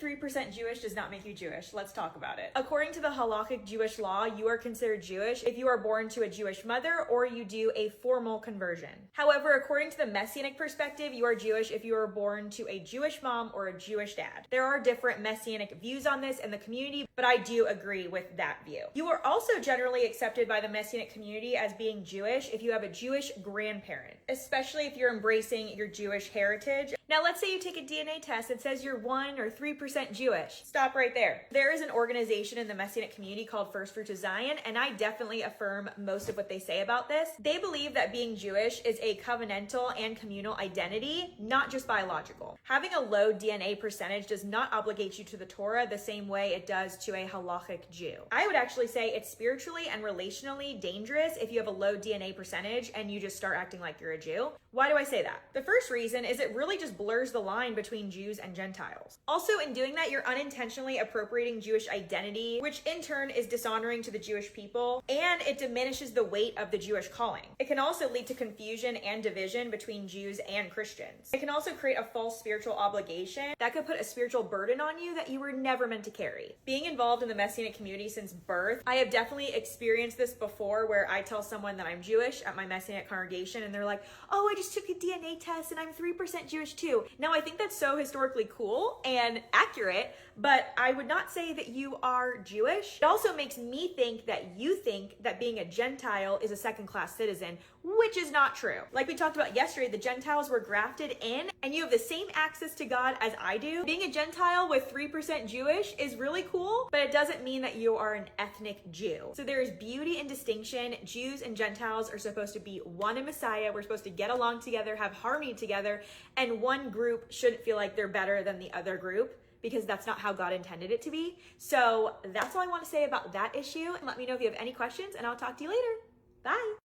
3% Jewish does not make you Jewish. Let's talk about it. According to the halakhic Jewish law, you are considered Jewish if you are born to a Jewish mother or you do a formal conversion. However, according to the Messianic perspective, you are Jewish if you are born to a Jewish mom or a Jewish dad. There are different Messianic views on this in the community, but I do agree with that view. You are also generally accepted by the Messianic community as being Jewish if you have a Jewish grandparent, especially if you're embracing your Jewish heritage. Now, let's say you take a DNA test that says you're 1 or 3% Jewish. Stop right there. There is an organization in the Messianic community called First Fruits of Zion, and I definitely affirm most of what they say about this. They believe that being Jewish is a covenantal and communal identity, not just biological. Having a low DNA percentage does not obligate you to the Torah the same way it does to a halachic Jew. I would actually say it's spiritually and relationally dangerous if you have a low DNA percentage and you just start acting like you're a Jew. Why do I say that? The first reason is it really just blurs the line between Jews and Gentiles. Also, in doing that, you're unintentionally appropriating Jewish identity, which in turn is dishonoring to the Jewish people, and it diminishes the weight of the Jewish calling. It can also lead to confusion and division between Jews and Christians. It can also create a false spiritual obligation that could put a spiritual burden on you that you were never meant to carry. Being involved in the Messianic community since birth, I have definitely experienced this before where I tell someone that I'm Jewish at my Messianic congregation and they're like, oh, I just took a DNA test and I'm 3% Jewish too. Now, I think that's so historically cool and accurate, but I would not say that you are Jewish. It also makes me think that you think that being a Gentile is a second-class citizen, which is not true. Like we talked about yesterday, the Gentiles were grafted in and you have the same access to God as I do. Being a Gentile with 3% Jewish is really cool, but it doesn't mean that you are an ethnic Jew. So there is beauty in distinction. Jews and Gentiles are supposed to be one in Messiah. We're supposed to get along together, have harmony together, and one group shouldn't feel like they're better than the other group, because that's not how God intended it to be. So that's all I want to say about that issue. And let me know if you have any questions, and I'll talk to you later. Bye.